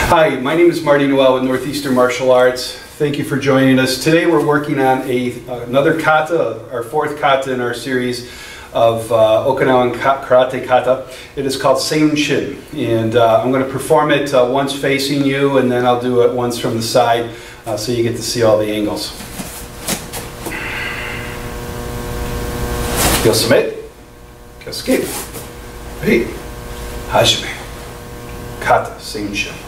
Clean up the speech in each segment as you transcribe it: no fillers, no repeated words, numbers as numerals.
Hi, my name is Noel with Northeastern Martial Arts. Thank you for joining us. Today we're working on another kata, our fourth kata in our series of Okinawan karate kata. It is called Seiunchin, and I'm going to perform it once facing you, and then I'll do it once from the side so you get to see all the angles. Kyosame, Kyosuke, Rei, Hajime, Kata Seiunchin.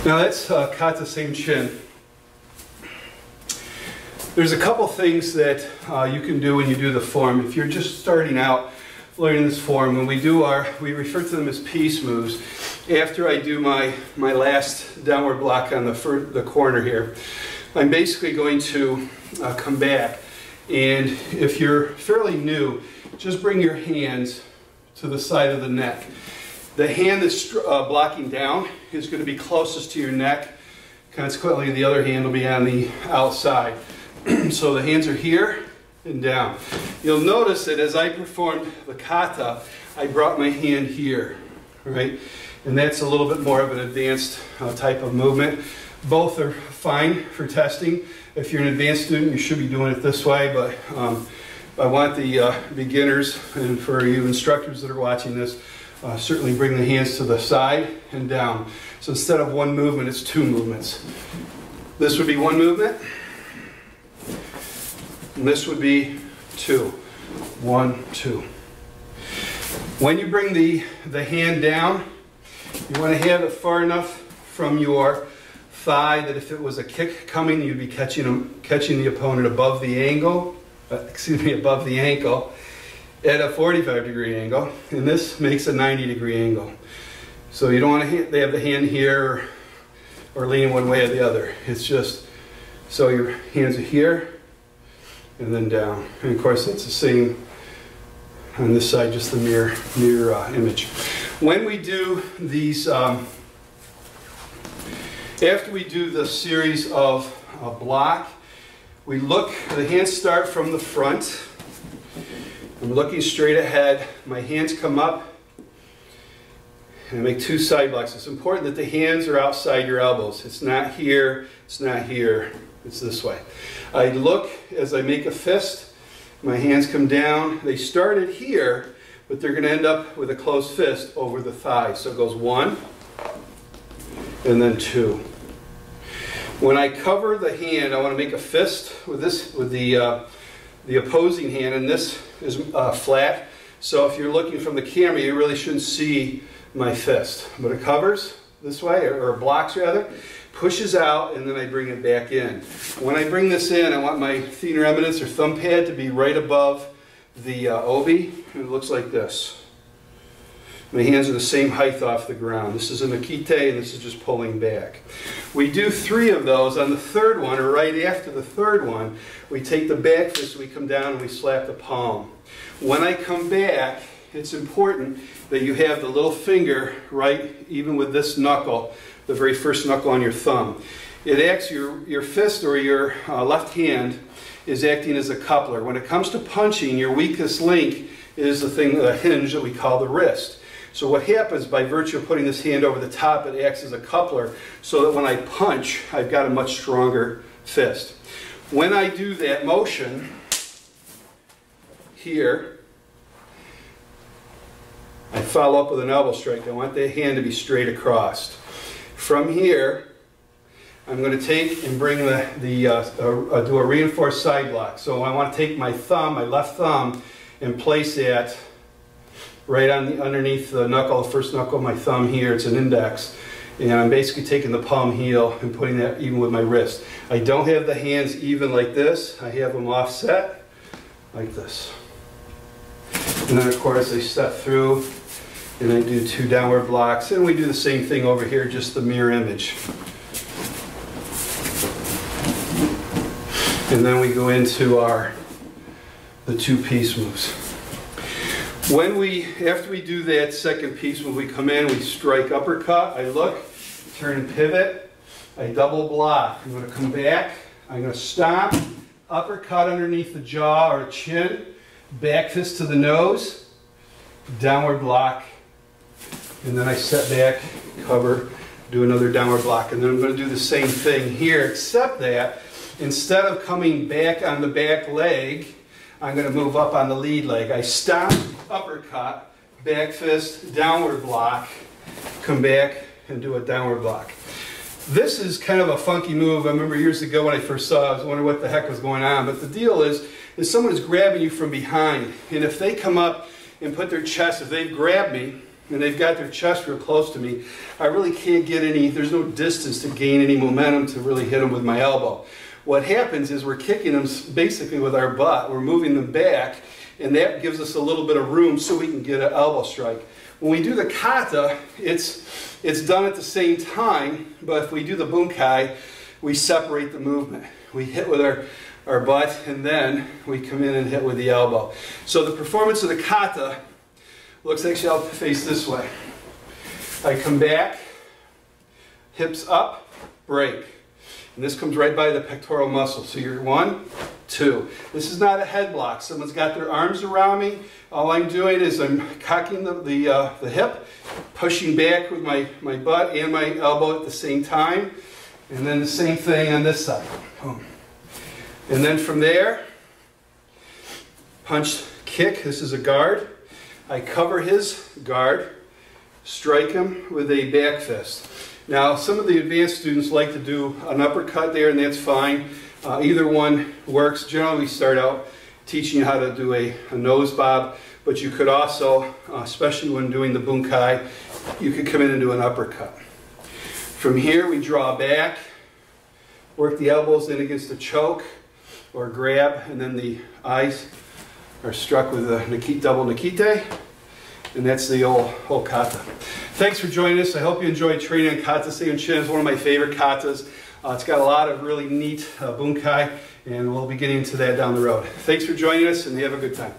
Now that's Kata Seiunchin. There's a couple things that you can do when you do the form. If you're just starting out learning this form, when we refer to them as peace moves. After I do my last downward block on the corner here, I'm basically going to come back, and if you're fairly new, just bring your hands to the side of the neck. The hand that's blocking down is going to be closest to your neck. Consequently, the other hand will be on the outside. So the hands are here and down. You'll notice that as I performed the kata, I brought my hand here, right? And that's a little bit more of an advanced type of movement. Both are fine for testing. If you're an advanced student, you should be doing it this way, but I want the beginners, and for you instructors that are watching this, certainly bring the hands to the side and down. So instead of one movement, it's two movements. This would be one movement, and this would be two. 1, 2. When you bring the hand down, you want to have it far enough from your thigh that if it was a kick coming, you'd be catching the opponent above the ankle, at a 45-degree angle, and this makes a 90-degree angle. So you don't want to have the hand here or leaning one way or the other. It's just so your hands are here and then down. And of course, it's the same on this side, just the mirror image. When we do these, after we do the series of block, we look. The hands start from the front. I'm looking straight ahead, my hands come up, and I make two side blocks. It's important that the hands are outside your elbows. It's not here, it's not here, it's this way. I look as I make a fist, my hands come down. They started here, but they're going to end up with a closed fist over the thigh. So it goes 1, and then 2. When I cover the hand, I want to make a fist with the opposing hand, and this is flat, so if you're looking from the camera, you really shouldn't see my fist. But it covers this way, or blocks rather, pushes out, and then I bring it back in. When I bring this in, I want my thenar eminence or thumb pad to be right above the obi, and it looks like this. My hands are the same height off the ground. This is a Nikite, and this is just pulling back. We do 3 of those. On the third one, or right after the third one, we take the back fist, we come down, and we slap the palm. When I come back, it's important that you have the little finger right, even with this knuckle, the very first knuckle on your thumb. It acts, your fist or your left hand is acting as a coupler. When it comes to punching, your weakest link is the hinge that we call the wrist. So what happens by virtue of putting this hand over the top, it acts as a coupler so that when I punch, I've got a much stronger fist. When I do that motion here, I follow up with an elbow strike. I want the hand to be straight across. From here, I'm going to take and bring do a reinforced side block. So I want to take my thumb, my left thumb, and place that right underneath the knuckle, the first knuckle of my thumb here. It's an index. And I'm basically taking the palm heel and putting that even with my wrist. I don't have the hands even like this. I have them offset like this. And then of course I step through and I do 2 downward blocks. And we do the same thing over here, just the mirror image. And then we go into the 2 piece moves. After we do that second piece, when we come in, we strike uppercut, I look, turn and pivot, I double block. I'm going to come back, I'm going to stomp, uppercut underneath the jaw or chin, back fist to the nose, downward block, and then I step back, cover, do another downward block. And then I'm going to do the same thing here, except that instead of coming back on the back leg, I'm going to move up on the lead leg. I stomp, uppercut, back fist, downward block, come back and do a downward block. This is kind of a funky move. I remember years ago when I first saw it, I was wondering what the heck was going on. But the deal is someone is grabbing you from behind. And if they come up and put their chest, if they've grabbed me and they've got their chest real close to me, I really can't get there's no distance to gain any momentum to really hit them with my elbow. What happens is we're kicking them basically with our butt. We're moving them back, and that gives us a little bit of room so we can get an elbow strike. When we do the kata, it's done at the same time, but if we do the bunkai, we separate the movement. We hit with our butt, and then we come in and hit with the elbow. So the performance of the kata looks actually, I'll face this way. I come back, hips up, break. And this comes right by the pectoral muscle. So you're 1, 2. This is not a head block. Someone's got their arms around me. All I'm doing is I'm cocking the hip, pushing back with my butt and my elbow at the same time. And then the same thing on this side. Boom. And then from there, punch, kick. This is a guard. I cover his guard, strike him with a back fist. Now, some of the advanced students like to do an uppercut there, and that's fine. Either one works. Generally, we start out teaching you how to do a nose bob, but you could also, especially when doing the bunkai, you could come in and do an uppercut. From here, we draw back, work the elbows in against the choke or grab, and then the eyes are struck with a double Nikite. And that's the whole kata. Thanks for joining us. I hope you enjoyed training on Kata Seiunchin. It's one of my favorite katas. It's got a lot of really neat bunkai, and we'll be getting into that down the road. Thanks for joining us, and have a good time.